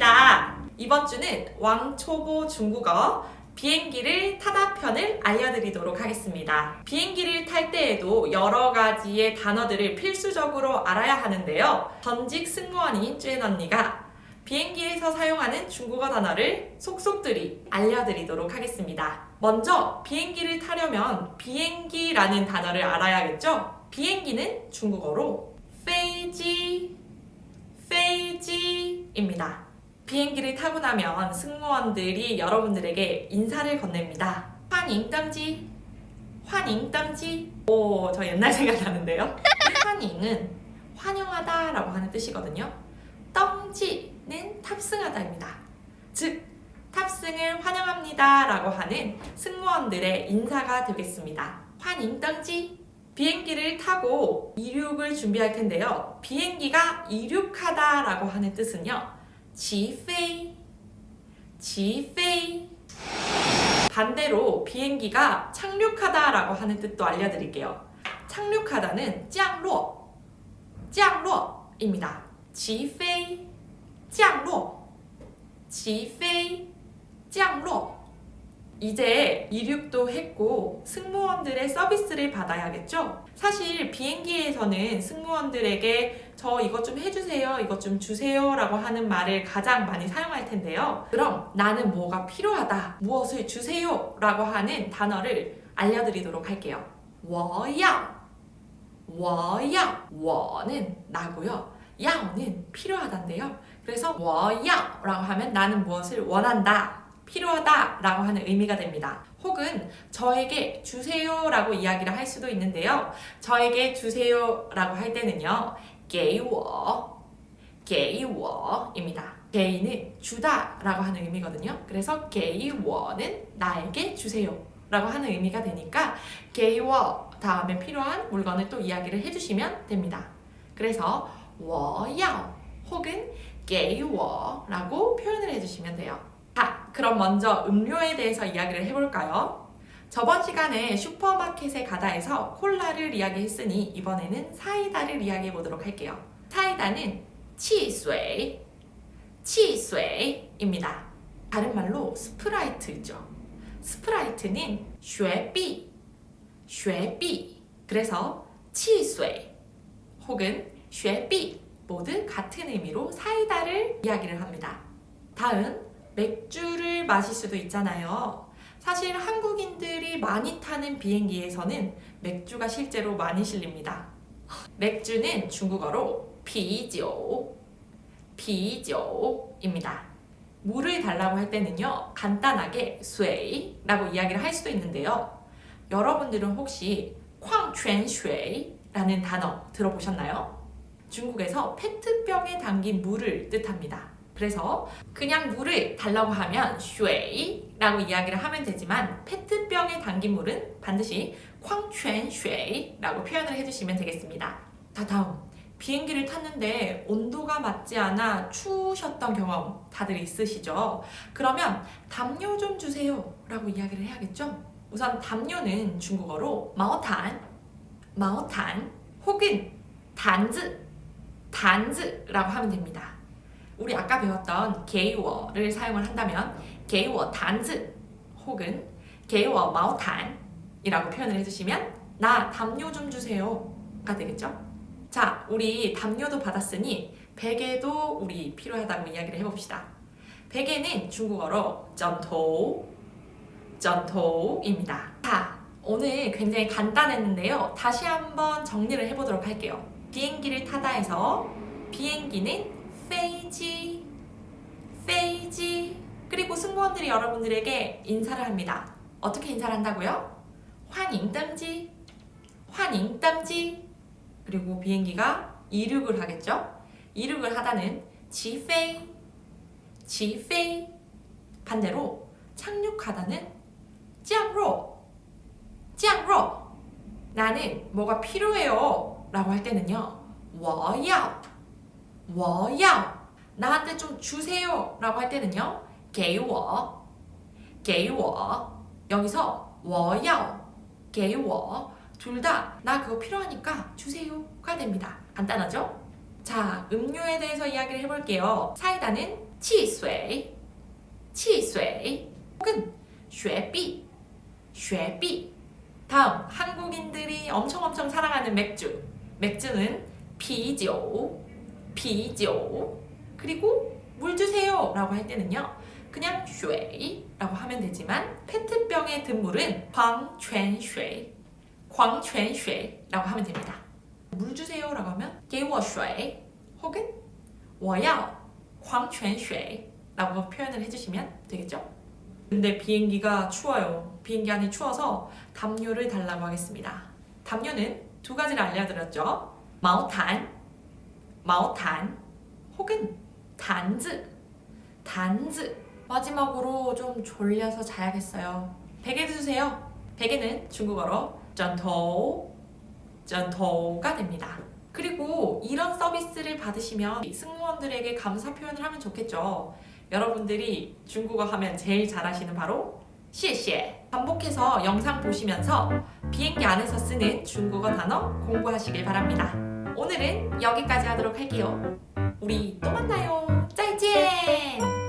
반갑습니다. 이번 주는 왕초보 중국어 비행기를 타다 편을 알려드리도록 하겠습니다. 비행기를 탈 때에도 여러 가지의 단어들을 필수적으로 알아야 하는데요. 전직 승무원인 쨘 언니가 비행기에서 사용하는 중국어 단어를 속속들이 알려드리도록 하겠습니다. 먼저 비행기를 타려면 비행기라는 단어를 알아야겠죠? 비행기는 중국어로 페이지입니다. 비행기를 타고 나면 승무원들이 여러분들에게 인사를 건넵니다. 환迎登机, 환迎登机. 오, 저 옛날 생각나는데요. 환迎은 환영하다 라고 하는 뜻이거든요. 登机는 탑승하다입니다. 즉, 탑승을 환영합니다 라고 하는 승무원들의 인사가 되겠습니다. 환迎登机. 비행기를 타고 이륙을 준비할 텐데요. 비행기가 이륙하다 라고 하는 뜻은요. 起飞. 반대로 비행기가 착륙하다 라고 하는 뜻도 알려드릴게요. 착륙하다는 降落입니다. 起飞, 降落, 起飞, 降落. 이제 이륙도 했고 승무원들의 서비스를 받아야겠죠? 사실 비행기에서는 승무원들에게 저 이것 좀 해주세요, 이것 좀 주세요 라고 하는 말을 가장 많이 사용할 텐데요. 그럼 나는 뭐가 필요하다, 무엇을 주세요 라고 하는 단어를 알려드리도록 할게요. 我要, 我는 나고요. 要는 필요하다인데요. 그래서 我要라고 하면 나는 무엇을 원한다, 필요하다 라고 하는 의미가 됩니다. 혹은 저에게 주세요 라고 이야기를 할 수도 있는데요. 저에게 주세요 라고 할 때는요. 给我입니다. 给는 주다 라고 하는 의미거든요. 그래서 给我는 나에게 주세요 라고 하는 의미가 되니까 给我 다음에 필요한 물건을 또 이야기를 해주시면 됩니다. 그래서 我要 혹은 给我 라고 표현을 해주시면 돼요. 자, 그럼 먼저 음료에 대해서 이야기를 해볼까요? 저번 시간에 슈퍼마켓에 가다에서 콜라를 이야기했으니 이번에는 사이다를 이야기해 보도록 할게요. 사이다는 汽水입니다. 다른 말로 스프라이트 있죠. 스프라이트는 雪碧. 그래서 汽水 혹은 雪碧 모두 같은 의미로 사이다를 이야기를 합니다. 다음 맥주를 마실 수도 있잖아요. 사실 한국인들이 많이 타는 비행기에서는 맥주가 실제로 많이 실립니다. 맥주는 중국어로 啤酒입니다. 물을 달라고 할 때는요. 간단하게 水라고 이야기를 할 수도 있는데요. 여러분들은 혹시 矿泉水라는 단어 들어보셨나요? 중국에서 페트병에 담긴 물을 뜻합니다. 그래서 그냥 물을 달라고 하면 水라고 이야기를 하면 되지만 페트병에 담긴 물은 반드시 矿泉水라고 표현을 해주시면 되겠습니다. 자, 다음 비행기를 탔는데 온도가 맞지 않아 추우셨던 경험 다들 있으시죠? 그러면 담요 좀 주세요 라고 이야기를 해야겠죠? 우선 담요는 중국어로 毛毯 혹은 毯子 라고 하면 됩니다. 우리 아까 배웠던 给我를 사용을 한다면 给我毯子 혹은 给我毛毯 이라고 표현을 해주시면 나 담요 좀 주세요 가 되겠죠? 자, 우리 담요도 받았으니 베개도 우리 필요하다고 이야기를 해봅시다. 베개는 중국어로 枕头입니다. 자, 오늘 굉장히 간단했는데요. 다시 한번 정리를 해보도록 할게요. 비행기를 타다에서 비행기는 飞机 그리고 승무원들이 여러분들에게 인사를 합니다. 어떻게 인사를 한다고요? 欢迎登机 그리고 비행기가 이륙을 하겠죠? 이륙을 하다는 起飞 반대로 착륙하다는 降落 나는 뭐가 필요해요 라고 할 때는요 我要나한테 좀 주세요 라고 할 때는요 给我 여기서 我要给我둘 다 나 그거 필요하니까 주세요가 됩니다. 간단하죠? 자, 음료에 대해서 이야기를 해볼게요. 사이다는 汽水汽水 혹은 学币学币 다음 한국인들이 엄청 사랑하는 맥주는 啤酒 그리고 물 주세요 라고 할 때는요 그냥 水 라고 하면 되지만 페트병에 든 물은 矿泉水라고 하면 됩니다. 물 주세요 라고 하면 给我水 혹은 我要矿泉水 라고 표현을 해주시면 되겠죠. 근데 비행기가 추워요. 비행기 안이 추워서 담요를 달라고 하겠습니다. 담요는 두 가지를 알려드렸죠. 毛毯 혹은 毯子 마지막으로 좀 졸려서 자야겠어요. 베개 주세요. 베개는 중국어로 枕头 가 됩니다. 그리고 이런 서비스를 받으시면 승무원들에게 감사 표현을 하면 좋겠죠. 여러분들이 중국어 하면 제일 잘하시는 바로 谢谢. 반복해서 영상 보시면서 비행기 안에서 쓰는 중국어 단어 공부하시길 바랍니다. 오늘은 여기까지 하도록 할게요. 우리 또 만나요. 再见.